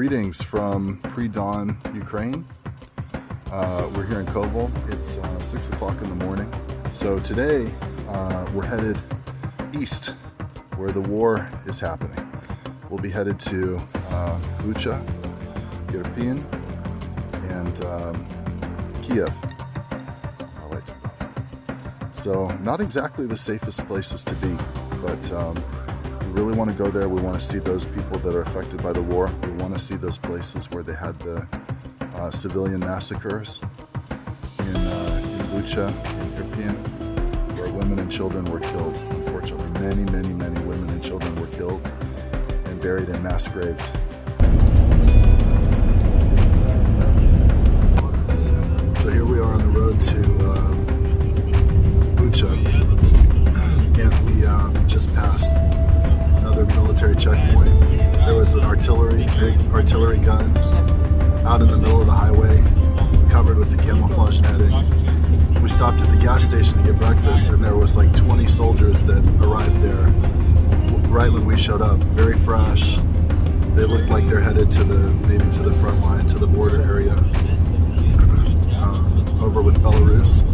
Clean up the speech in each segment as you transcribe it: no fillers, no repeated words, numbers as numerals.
Greetings from pre-dawn Ukraine. We're here in Koval. It's 6 o'clock in the morning. So today we're headed east where the war is happening. We'll be headed to Bucha, Irpin, and Kiev. So not exactly the safest places to be, but we really want to go there. We want to see those people that are affected by the war. We want to see those places where they had the civilian massacres in Bucha, in Irpin, where women and children were killed. Unfortunately, many women and children were killed and buried in mass graves. So here we are on the road to Bucha, and we just passed another military checkpoint. There was an big artillery gun out in the middle of the highway, covered with the camouflage netting. We stopped at the gas station to get breakfast, and there was like 20 soldiers that arrived there right when we showed up. Very fresh. They looked like they're headed to maybe to the front line, to the border area over with Belarus.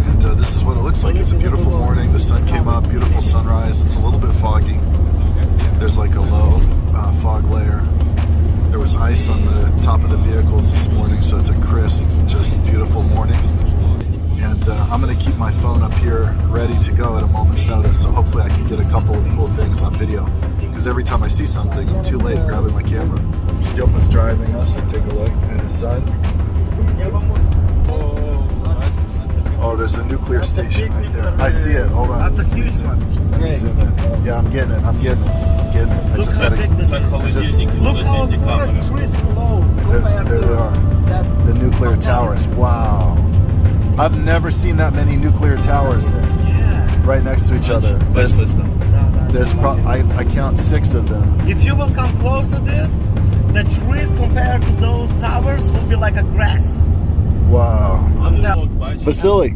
And this is what it looks like. It's a beautiful morning. The sun came up, beautiful sunrise. It's a little bit foggy. There's like a low fog layer. There was ice on the top of the vehicles this morning, so it's a crisp, just beautiful morning. And I'm going to keep my phone up here ready to go at a moment's notice, so hopefully I can get a couple of cool things on video. Because every time I see something, I'm too late grabbing my camera. Steelman's driving us. Take a look. And his son. Oh, there's a nuclear station right there. I see it. Hold on. That's a huge one. Zoom in. Yeah, I'm getting it. I just had to. Look how far trees low. There they are. The nuclear towers. Wow. I've never seen that many nuclear towers right next to each other. I count 6 of them. If you will come close to this, the trees compared to those towers will be like a grass. Wow. Vasily,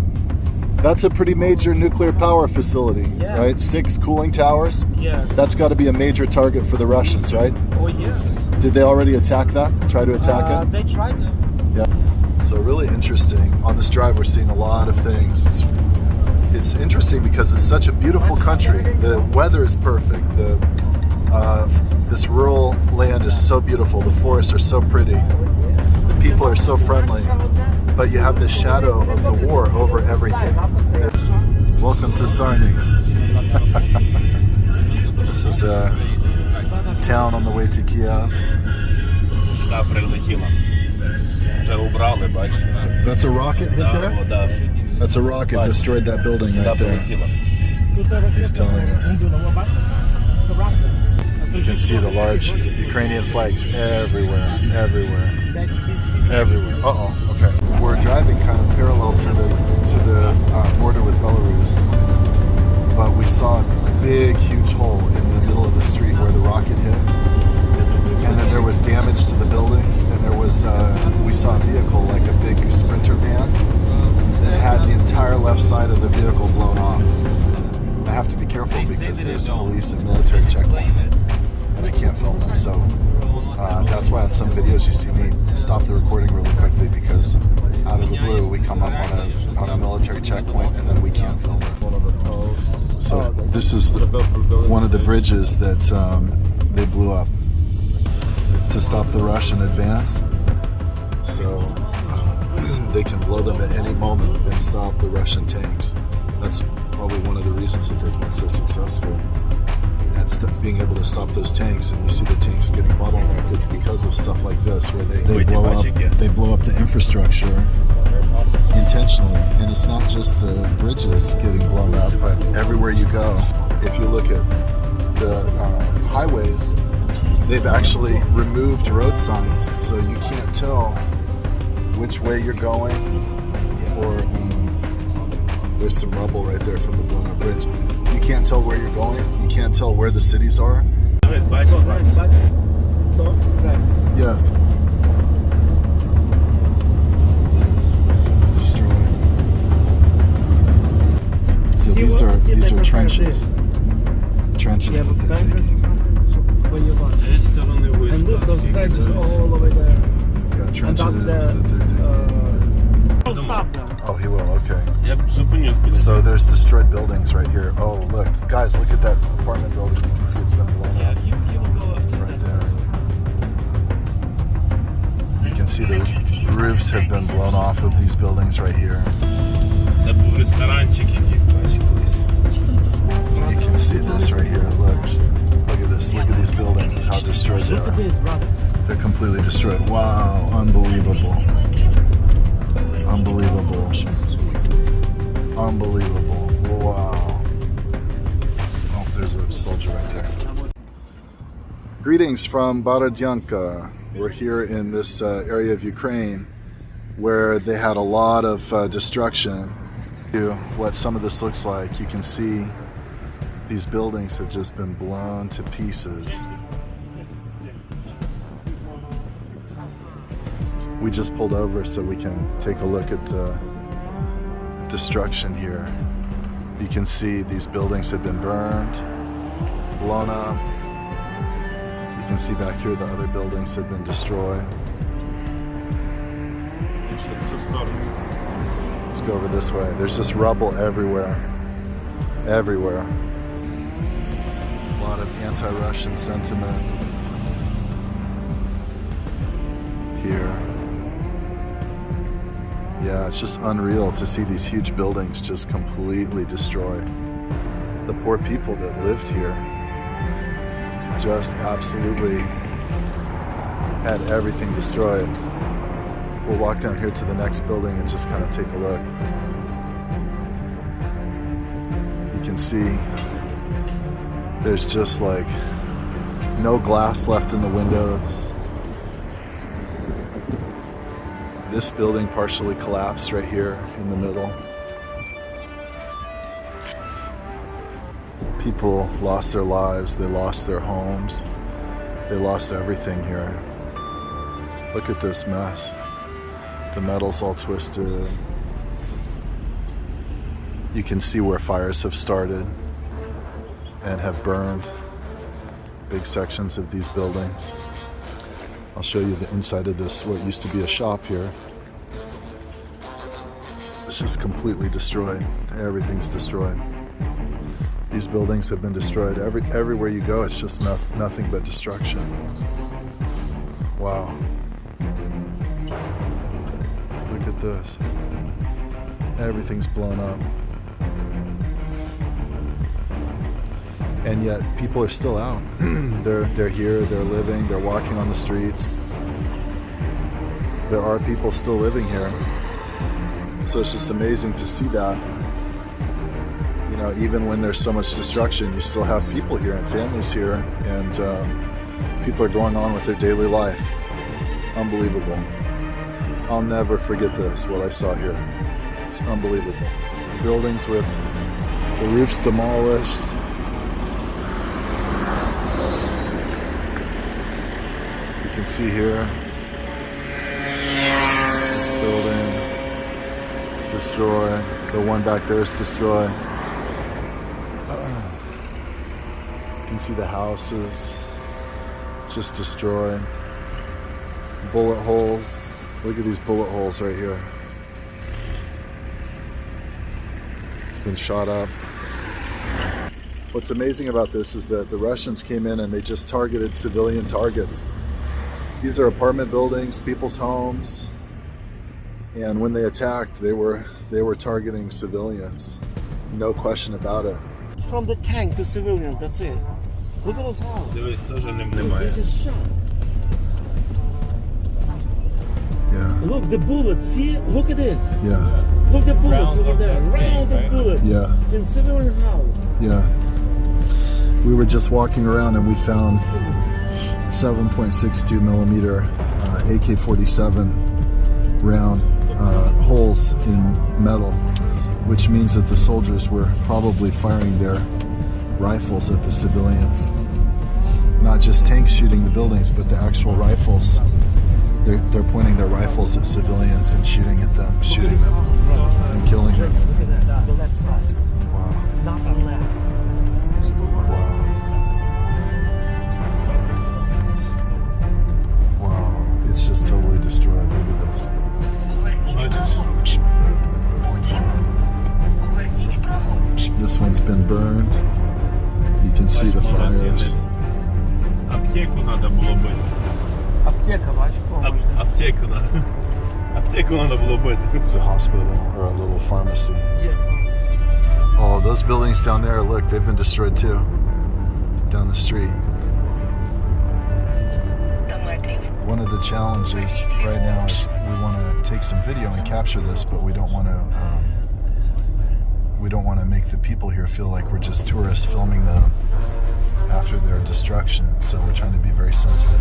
that's a pretty major nuclear power facility, right? 6 cooling towers? Yes. That's got to be a major target for the Russians, right? Oh, yes. Did they already attack that? Try to attack it? They tried to. Yeah. So really interesting. On this drive, we're seeing a lot of things. It's interesting because it's such a beautiful country. The weather is perfect. This rural land is so beautiful. The forests are so pretty. The people are so friendly. But you have this shadow of the war over everything. Welcome to Sarny. This is a town on the way to Kiev. That's a rocket hit there? That's a rocket destroyed that building right there. He's telling us. You can see the large Ukrainian flags everywhere. Uh-oh, okay. We're driving kind of parallel to the border with Belarus, but we saw a big, huge hole in the middle of the street where the rocket hit, and then there was damage to the buildings, and there was we saw a vehicle, like a big Sprinter van, that had the entire left side of the vehicle blown off. I have to be careful because there's police and military checkpoints, and I can't film them, so that's why on some videos you see me stop the recording really quickly, because out of the blue we come up on a military checkpoint and then we can't film it. So this is one of the bridges that they blew up to stop the Russian advance. So they can blow them at any moment and stop the Russian tanks. That's probably one of the reasons that they've been so successful at being able to stop those tanks. And you see the tanks getting bottlenecked. It's because of stuff like this, where they blow up the infrastructure intentionally. And it's not just the bridges getting blown up, but everywhere you go. If you look at the highways, they've actually removed road signs, so you can't tell which way you're going, or there's some rubble right there from the blown up bridge. You can't tell where you're going. You can't tell where the cities are. Yes. Destroyed. So these are trenches. Trenches that they're taking. when you watch. З сторони And війська. look, those скільки trenches дивись. all over there. Got And trenches that's that they're digging. Don't stop them. Oh, he will. Okay. Я б зупинив біля. So there's destroyed buildings right here. Oh, look, guys, look at that apartment building. You can see it's been blown Yeah, up he will go up to right that. there. You can see the roofs have been blown off of these buildings right here. Це був ресторанчик якийсь, знаєш, колись. You can see this right here. Look at this. Look at these buildings. How destroyed they Look at are. this, brother. They're completely destroyed. Wow, unbelievable. Unbelievable. Unbelievable. Wow. Oh, there's a soldier right there. Greetings from Borodyanka. We're here in this area of Ukraine where they had a lot of destruction. What some of this looks like, you can see these buildings have just been blown to pieces. We just pulled over so we can take a look at the destruction here. You can see these buildings have been burned, blown up. You can see back here the other buildings have been destroyed. Пішли в цю сторону. Let's go over this way. There's just rubble everywhere. Everywhere. A lot of anti-Russian sentiment here. Yeah, it's just unreal to see these huge buildings just completely destroyed. The poor people that lived here just absolutely had everything destroyed. We'll walk down here to the next building and just kind of take a look. You can see there's just like no glass left in the windows. This building partially collapsed right here in the middle. People lost their lives, they lost their homes, they lost everything here. Look at this mess. The metal's all twisted. You can see where fires have started and have burned big sections of these buildings. I'll show you the inside of this, what used to be a shop here. It's just completely destroyed. Everything's destroyed. These buildings have been destroyed. Everywhere you go, it's just nothing but destruction. Wow. Look at this. Everything's blown up. And yet people are still out. They're here, they're living, they're walking on the streets. There are people still living here. So it's just amazing to see that. You know, even when there's so much destruction, you still have people here and families here, and people are going on with their daily life. Unbelievable. I'll never forget this, what I saw here. It's unbelievable. Buildings with the roofs demolished. You can see here, this building is destroyed. The one back there is destroyed. You can see the houses just destroyed. Bullet holes. Look at these bullet holes right here. It's been shot up. What's amazing about this is that the Russians came in and they just targeted civilian targets. These are apartment buildings, people's homes, and when they attacked, they were targeting civilians. No question about it. From the tank to civilians, that's it. Look at those houses. Дивись, теж They немає. just shot. Yeah, Look, the bullets, see? Look at this. yeah, Look the bullets Rounds over of there. that tank, Rounds of right? bullets. yeah, In civilian house. yeah. We were just walking around and we found 7.62 millimeter AK-47 round holes in metal, which means that the soldiers were probably firing their rifles at the civilians. Not just tanks shooting the buildings, but the actual rifles. They're pointing their rifles at civilians and shooting at them, shooting them and killing them. Look at that, the left side. Wow. Nothing left. Storm. Wow. been burned. You can see the fires. Аптеку надо было быть. Аптека, бач, помощь. Аптеку надо. Аптеку надо было быть. It's a hospital or a little pharmacy. Oh, those buildings down there, look, they've been destroyed too. Down the street. One of the challenges right now is we want to take some video and capture this, but we don't want to make the people here feel like we're just tourists filming them after their destruction. So we're trying to be very sensitive.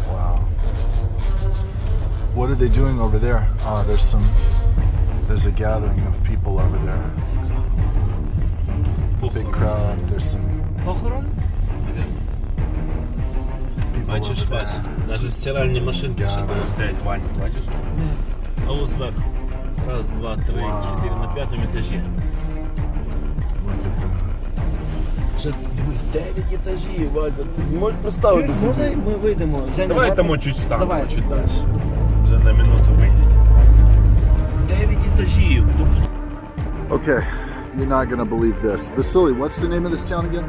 Wow. What are they doing over there? There's a gathering of people over there. Big crowd. There's some people Бачиш, over Вась, there. навіть стиральні машинки ще Gather. будуть стоять, Вань, бачиш? А ось зверху. Раз, два, три, чотири, на п'ятому етажі. Look at them. Це, дивись, 9 етажів, Вася, ти не можеш представити собі. Може ми вийдемо? Женя, Давай можна? там чуть встанемо, Давай. чуть далі. Вже на минуту вийдіть. 9 етажів. Okay, you're not gonna believe this. Vasily, what's the name of this town again?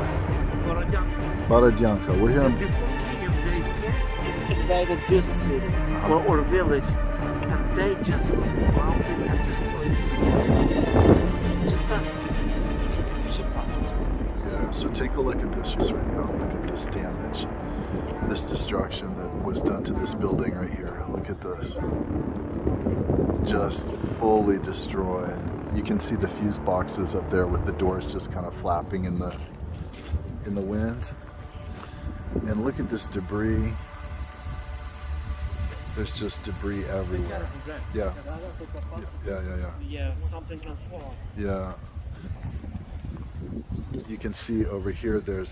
Borodyanka. We're here in Before Kiev, they first invaded this city or village, and they just was bombing and destroying just that. Yeah, so take a look at this just right now. Look at this damage, this destruction that was done to this building right here. Look at this. Just fully destroyed. You can see the fuse boxes up there with the doors just kind of flapping in the wind. And look at this debris. There's just debris everywhere. Yeah. Yeah, something can fall. Yeah. You can see over here there's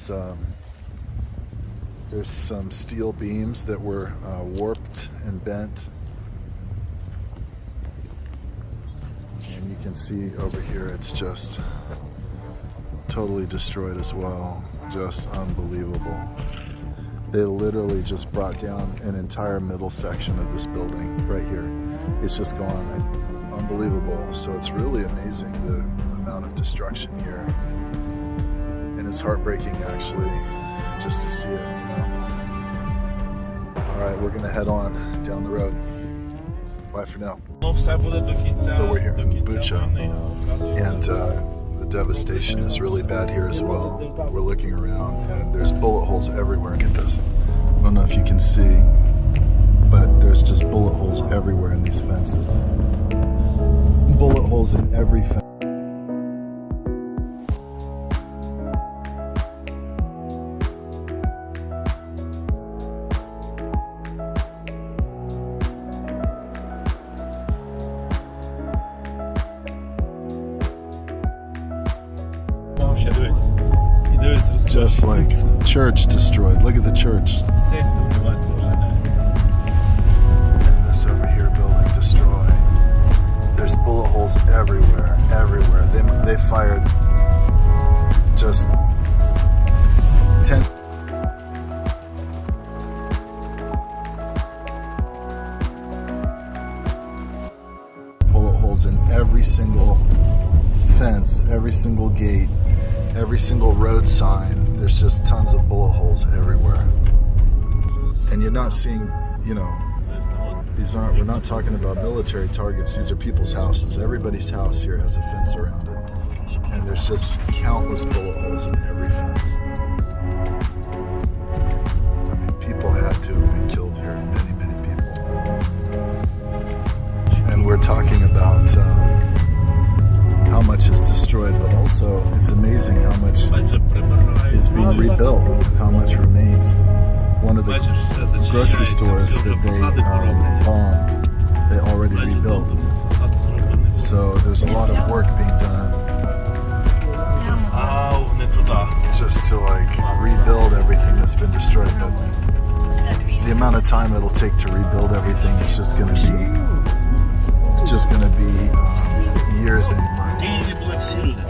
some steel beams that were warped and bent. And you can see over here it's just totally destroyed as well. Just unbelievable. They literally just brought down an entire middle section of this building right here. It's just gone. Unbelievable. So it's really amazing the amount of destruction here. And it's heartbreaking actually just to see it, you know. All right, we're gonna head on down the road. Bye for now. Ну, все буде до кінця. So we're here до in кінця Bucha. війни. And the devastation is really bad here as well. We're looking around and there's bullet holes everywhere. Look at this. I don't know if you can see, but there's just bullet holes everywhere in these fences. Bullet holes in every fence. Ще дивись. І дивись, Just like church destroyed. Look at the church. Сестри вдавайся вже. And this over here building destroyed. There's bullet holes everywhere, everywhere. They fired just 10. Bullet holes in every single fence, every single gate, every single road sign. There's just tons of bullet holes everywhere. And you're not seeing, you know, we're not talking about military targets. These are people's houses. Everybody's house here has a fence around it. And there's just countless bullet holes in every fence. I mean, people had to have been killed here, many, many people. And we're talking about how much is destroyed, but also it's amazing how much is being rebuilt and how much remains. One of the grocery stores that they bombed, they already rebuilt. So there's a lot of work being done Ау, не туди. just to like rebuild everything that's been destroyed. But the amount of time it'll take to rebuild everything is just going to be years and В Києві були всі люди.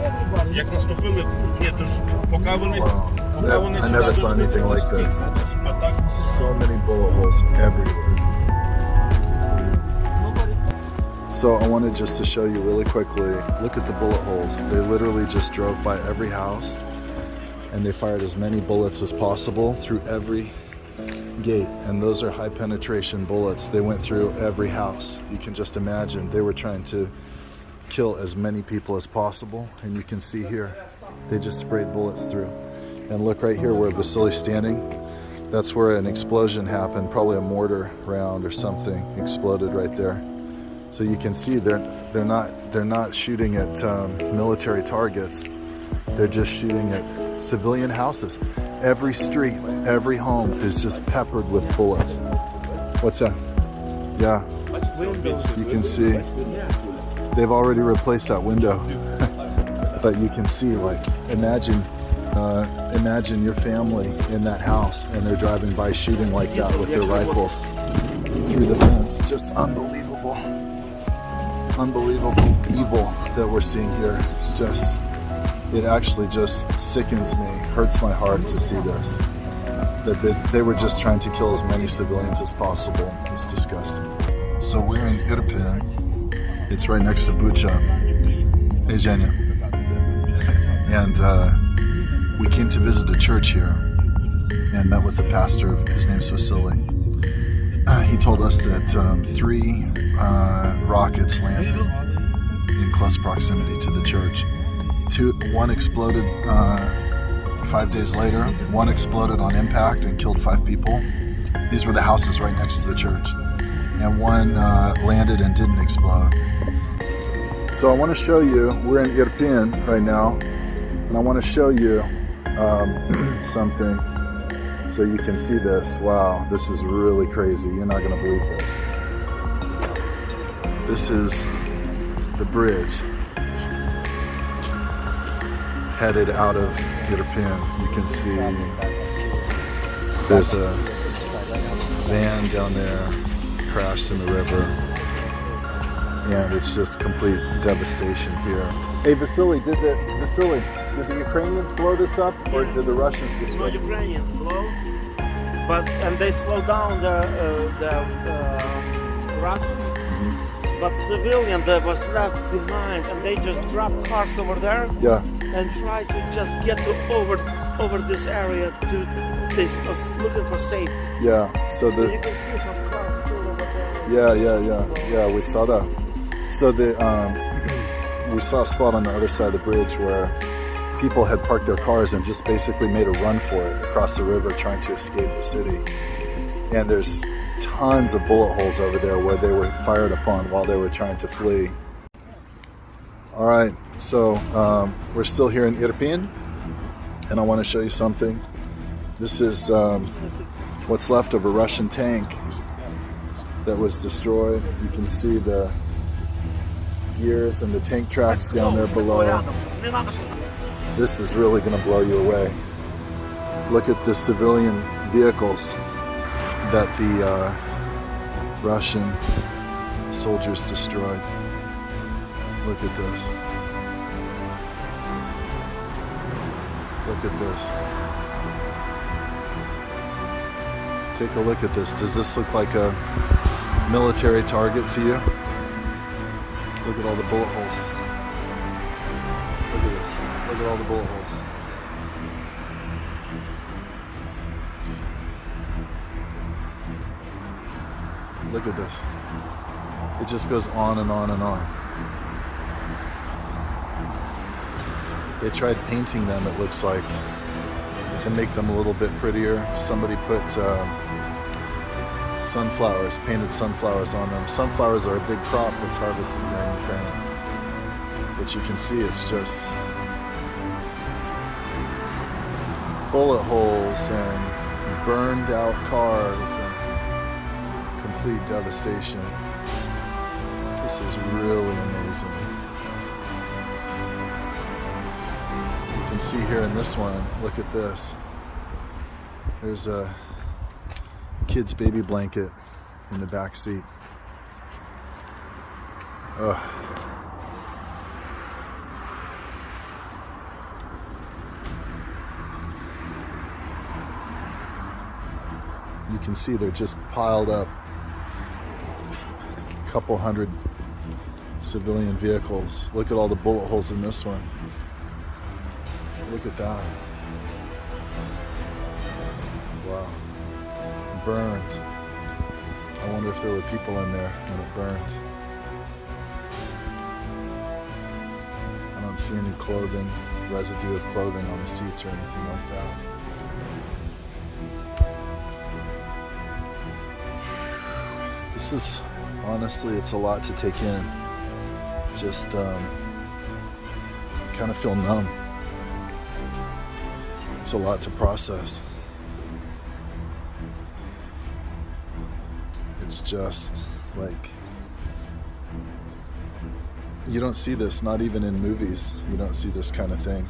Як наступили, ні, то ж, поки вони... wow. Поки вони I сюди never saw дійшли, anything то like всі. this. А так, So many bullet holes everywhere. So I wanted just to show you really quickly, look at the bullet holes. They literally just drove by every house and they fired as many bullets as possible through every gate. And those are high penetration bullets. They went through every house. You can just imagine they were trying to kill as many people as possible. And you can see here, they just sprayed bullets through. And look right here where Vasili's standing. That's where an explosion happened, probably a mortar round or something exploded right there. So you can see they're not shooting at military targets. They're just shooting at civilian houses. Every street, every home is just peppered with bullets. What's that? Yeah, you can see they've already replaced that window. But you can see, like, imagine your family in that house and they're driving by shooting like that with their rifles through the fence. Just unbelievable evil that we're seeing here. It's just, it actually just sickens me, hurts my heart to see this. That they were just trying to kill as many civilians as possible. It's disgusting. So we're in Irpin. It's right next to Bucha. Hey, Zhenya. And we came to visit a church here and met with the pastor. His name's Vasily. He told us that 3 rockets landed in close proximity to the church. One exploded 5 days later. One exploded on impact and killed 5 people. These were the houses right next to the church. And one landed and didn't explode. So I want to show you, we're in Irpin right now, and I want to show you something so you can see this. Wow, this is really crazy. You're not going to believe this. This is the bridge headed out of Irpin. You can see there's a van down there crashed in the river, and it's just complete devastation here. Hey Vasily, did the Ukrainians blow this up, or did the Russians destroy it? No, Ukrainians blow, and they slow down the Russians. But civilian that was left behind, and they just dropped cars over there. Yeah. And try to just get to over this area to this looking for safety. Yeah. So And you can see some cars still over there. Yeah, we saw that. So we saw a spot on the other side of the bridge where people had parked their cars and just basically made a run for it across the river trying to escape the city. And there's tons of bullet holes over there where they were fired upon while they were trying to flee. All right, so we're still here in Irpin, and I want to show you something. This is what's left of a Russian tank that was destroyed. You can see the gears and the tank tracks down there below. This is really going to blow you away. Look at the civilian vehicles that the Russian soldiers destroyed. Look at this. Look at this. Take a look at this. Does this look like a military target to you? Look at all the bullet holes. Look at this. Look at all the bullet holes. Look at this. It just goes on and on and on. They tried painting them, it looks like, to make them a little bit prettier. Somebody put sunflowers, painted sunflowers on them. Sunflowers are a big crop that's harvested here in Ukraine. But you can see it's just bullet holes and burned out cars and complete devastation. This is really amazing. You can see here in this one, look at this. There's a kid's baby blanket in the back seat. Ugh. You can see they're just piled up. A couple hundred Civilian vehicles. Look at all the bullet holes in this one. Look at that. Wow. Burned. I wonder if there were people in there when it burned. I don't see any clothing, residue of clothing on the seats or anything like that. This is, honestly, it's a lot to take in. Just kind of feel numb. It's a lot to process. It's just like, you don't see this, not even in movies. You don't see this kind of thing.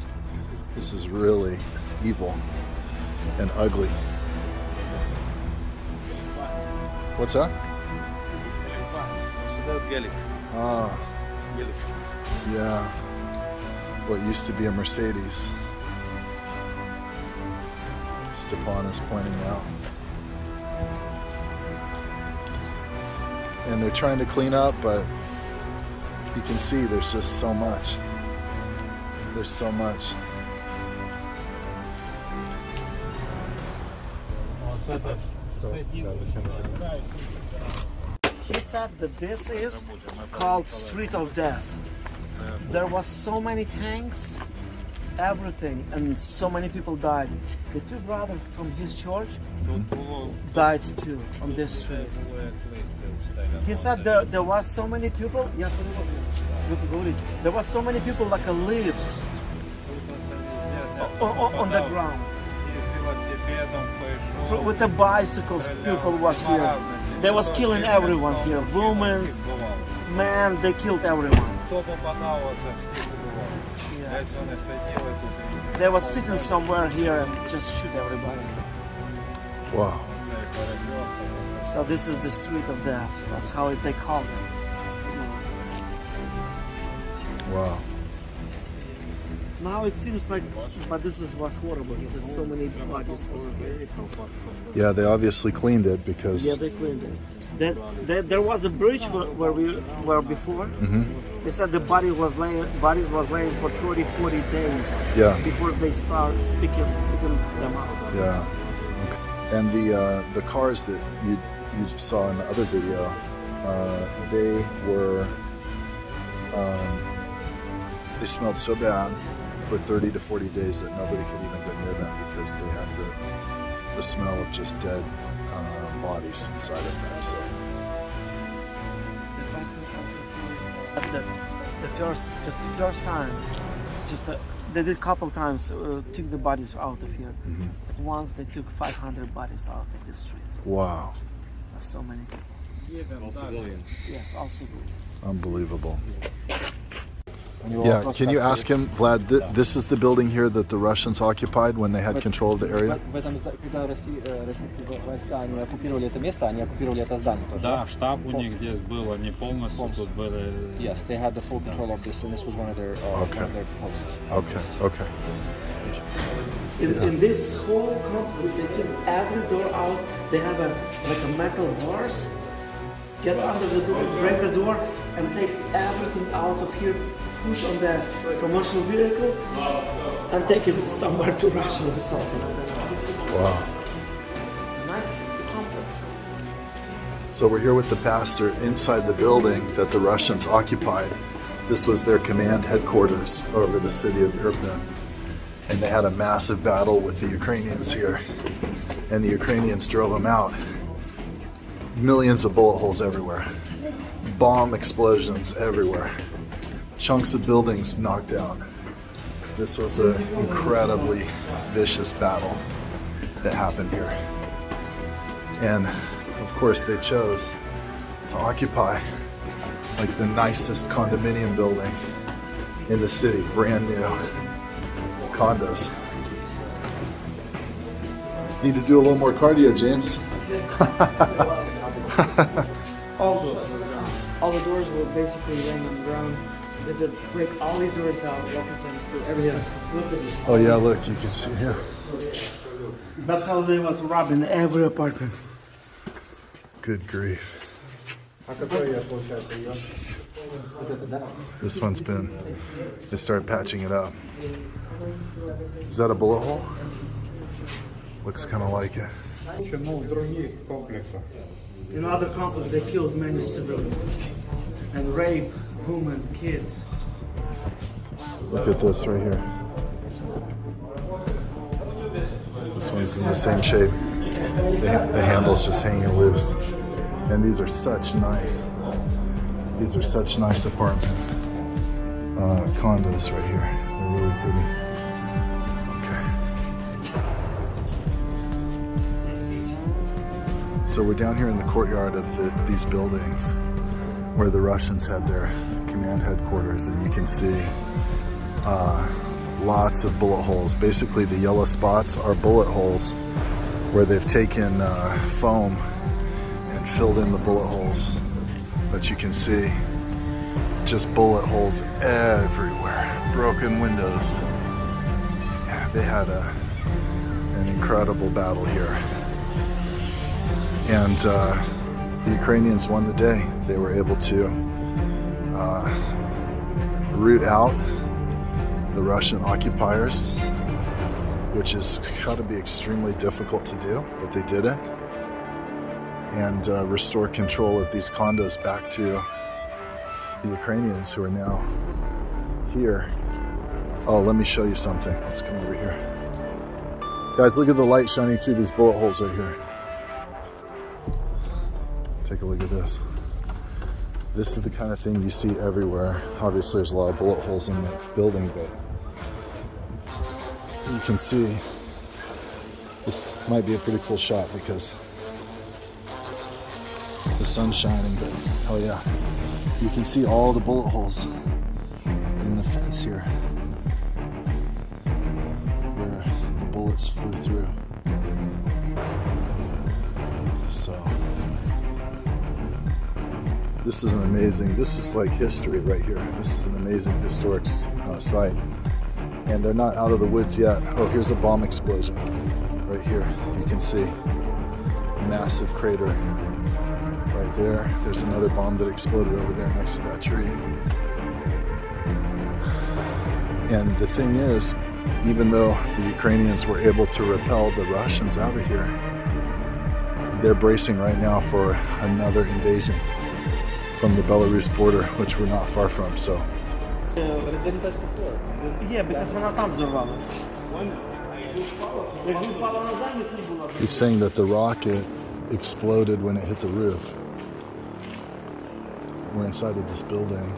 This is really evil and ugly. What's that? Ah, yeah. What used to be a Mercedes. Stepan is pointing out. And they're trying to clean up, but you can see there's just so much. There's so much. He said that this is called Street of Death. There was so many tanks, everything, and so many people died. The two brothers from his church died too on this street. He said there was so many people. There was so many people like leaves on the ground. With the bicycles, people was here. They was killing everyone here. Women, men, they killed everyone. Yeah. They was sitting somewhere here and just shoot everybody. Wow. So this is the Street of Death. That's how they call it. Wow. Now it seems like, but this was horrible. He said so many bodies was here. Yeah, they obviously cleaned it because... Yeah, they cleaned it. There was a bridge where we were before. Mm-hmm. They said the bodies was laying for 30, 40 days before they start picking them up. Yeah. Okay. And the cars that you saw in the other video, they were they smelled so bad for 30 to 40 days that nobody could even go near them because they had the smell of just dead bodies inside of them. So the first time, they did a couple times took the bodies out of here. mm-hmm. But once they took 500 bodies out of the street. Wow. That's so many people. All civilians. Yes, all civilians. Unbelievable. Yeah, can you ask him, Vlad, this is the building here that the Russians occupied when they had control of the area? Когда российские войска они оккупировали это место, они оккупировали это здание тоже. Да, штаб у них здесь был, они полностью тут были. Yes, they had the full control of this, and this was one of their posts. Okay. In this whole complex, they took every door out. They have a metal bars. Get under the door, break the door, and take everything out of here. Push on the commercial vehicle and take it somewhere to Russia or something. Wow. Nice complex. So we're here with the pastor inside the building that the Russians occupied. This was their command headquarters over the city of Irpin. And they had a massive battle with the Ukrainians here. And the Ukrainians drove them out. Millions of bullet holes everywhere. Bomb explosions everywhere. Chunks of buildings knocked out. This was an incredibly vicious battle that happened here. And of course they chose to occupy like the nicest condominium building in the city, brand new condos. Need to do a little more cardio, James. All the doors were basically laying on the ground. There's a break all these doors out, weapons and stuff, everything. Look at this. Oh yeah, look, you can see here. That's how they was robbing every apartment. Good grief. This one's been, they started patching it up. Is that a bullet hole? Looks kind of like it. In other conflicts, they killed many civilians and raped women, kids. Look at this right here. This one's in the same shape. The handle's just hanging loose. And these are such nice apartment condos right here. They're really pretty. Okay. So we're down here in the courtyard of these buildings where the Russians had their command headquarters, and you can see lots of bullet holes. Basically, the yellow spots are bullet holes where they've taken foam and filled in the bullet holes. But you can see just bullet holes everywhere, broken windows. Yeah, they had an incredible battle here. And the Ukrainians won the day. They were able to root out the Russian occupiers, which has got to be extremely difficult to do, but they did it. And restore control of these condos back to the Ukrainians who are now here. Oh, let me show you something. Let's come over here. Guys, look at the light shining through these bullet holes right here. Take a look at this. This is the kind of thing you see everywhere. Obviously, there's a lot of bullet holes in the building, but you can see this might be a pretty cool shot because the sun's shining, but oh yeah, you can see all the bullet holes in the fence here where the bullets flew through. So this is this is like history right here. This is an amazing historic site, and they're not out of the woods yet. Oh, here's a bomb explosion right here. You can see a massive crater right there. There's another bomb that exploded over there next to that tree. And the thing is, even though the Ukrainians were able to repel the Russians out of here, they're bracing right now for another invasion from the Belarus border, which we're not far from. So Yeah, because вона там взорвалась. he's saying that the rocket exploded when it hit the roof. We're inside of this building,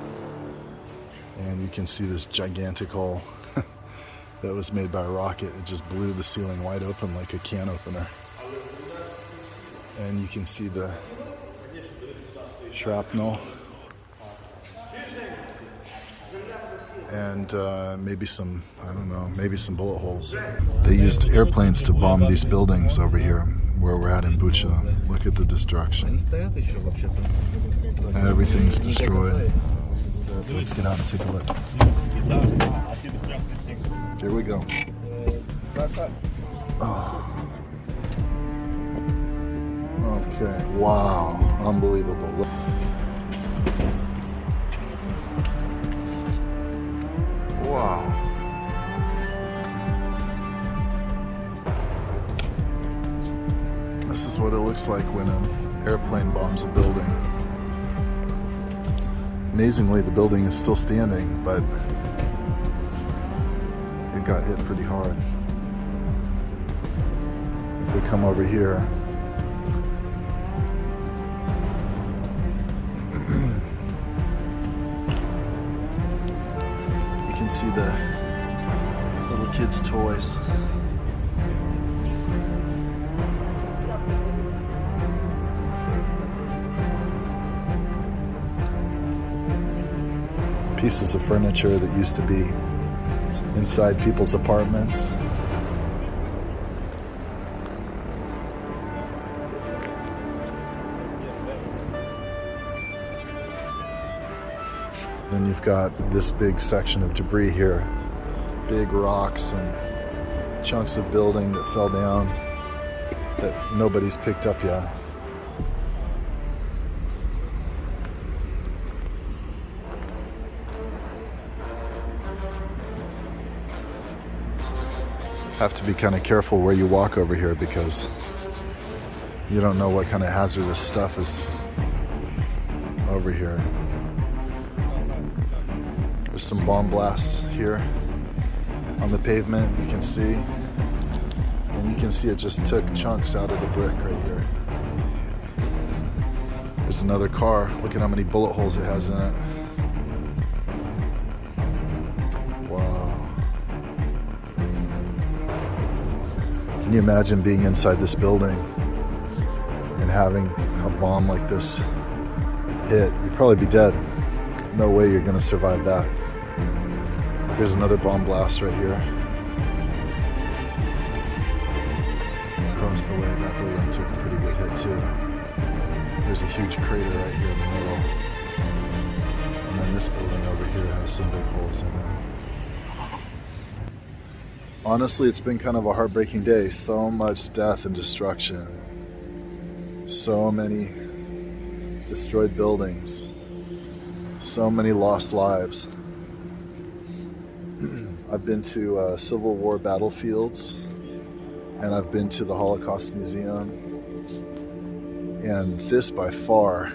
and you can see this gigantic hole that was made by a rocket. It just blew the ceiling wide open like a can opener. And you can see the shrapnel and maybe some, I don't know, maybe some bullet holes. They used airplanes to bomb these buildings over here where we're at in Bucha. Look at the destruction. Everything's destroyed. Let's get out and take a look. Here we go. Oh. Okay, wow, unbelievable. Look. Wow. This is what it looks like when an airplane bombs a building. Amazingly, the building is still standing, but it got hit pretty hard. If we come over here, you can see the little kids' toys. Pieces of furniture that used to be inside people's apartments. Then you've got this big section of debris here. Big rocks and chunks of building that fell down that nobody's picked up yet. have to be kind of careful where you walk over here because you don't know what kind of hazardous stuff is over here. There's some bomb blasts here on the pavement, you can see. And you can see it just took chunks out of the brick right here. There's another car. Look at how many bullet holes it has in it. Wow. Can you imagine being inside this building and having a bomb like this hit? You'd probably be dead. No way you're gonna survive that. Here's another bomb blast right here. Across the way, that building took a pretty good hit too. There's a huge crater right here in the middle. And then this building over here has some big holes in it. Honestly, it's been kind of a heartbreaking day. So much death and destruction. So many destroyed buildings. So many lost lives. I've been to Civil War battlefields, and I've been to the Holocaust Museum, and this by far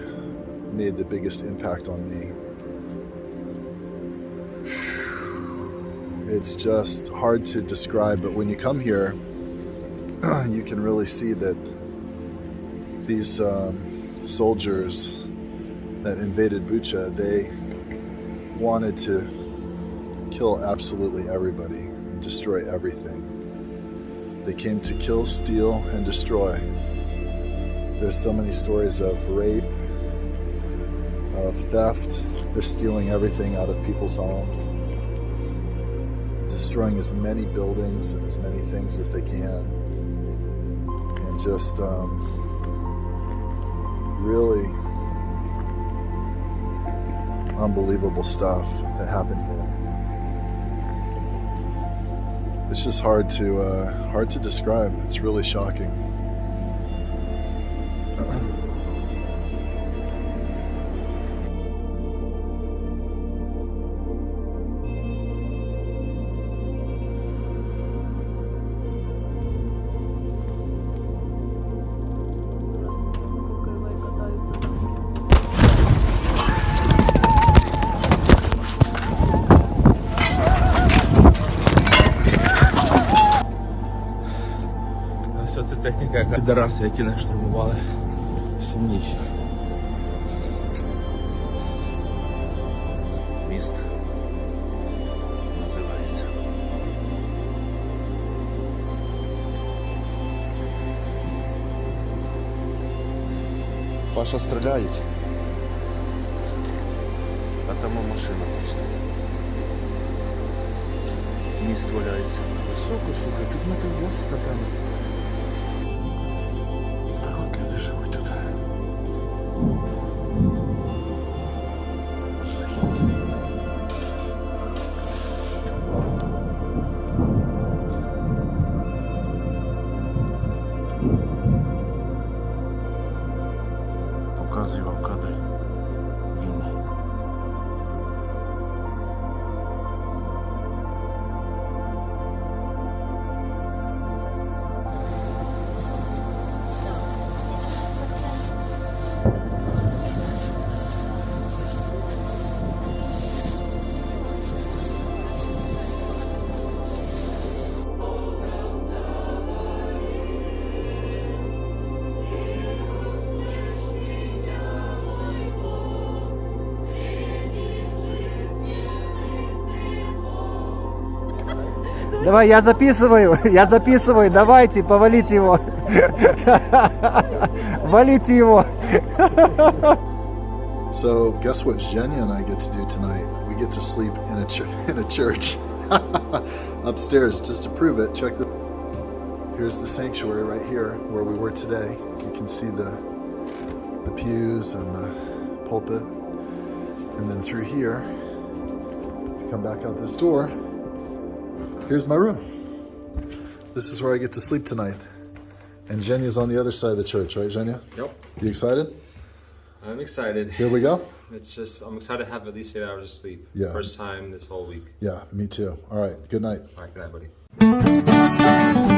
made the biggest impact on me. It's just hard to describe, but when you come here, you can really see that these soldiers that invaded Bucha, they wanted to kill absolutely everybody, destroy everything. They came to kill, steal, and destroy. There's so many stories of rape, of theft. They're stealing everything out of people's homes, destroying as many buildings and as many things as they can, and just really unbelievable stuff that happened here. It's just hard to describe. It's really shocking. Ось це техніка, яка підараси, які нас штурмували сильніші. Міст називається. Паша, стріляють. А там машина пішла. Міст валяється на високо, слухай, тут метрів 20, напевно. Так от люди живуть тут. Показую вам кадри війни. Давай, я записываю, давайте, повалите его. Валите его. So guess what Zhenya and I get to do tonight? We get to sleep in a church upstairs. Just to prove it, check the. Here's the sanctuary right here where we were today. You can see the pews and the pulpit, and then through here, come back out this door. Here's my room. This is where I get to sleep tonight. And Zhenya's on the other side of the church, right, Zhenya? Yep. You excited? I'm excited. Here we go? It's just, I'm excited to have at least 8 hours of sleep. Yeah. First time this whole week. Yeah, me too. All right, good night. All right, good night, buddy. Bye.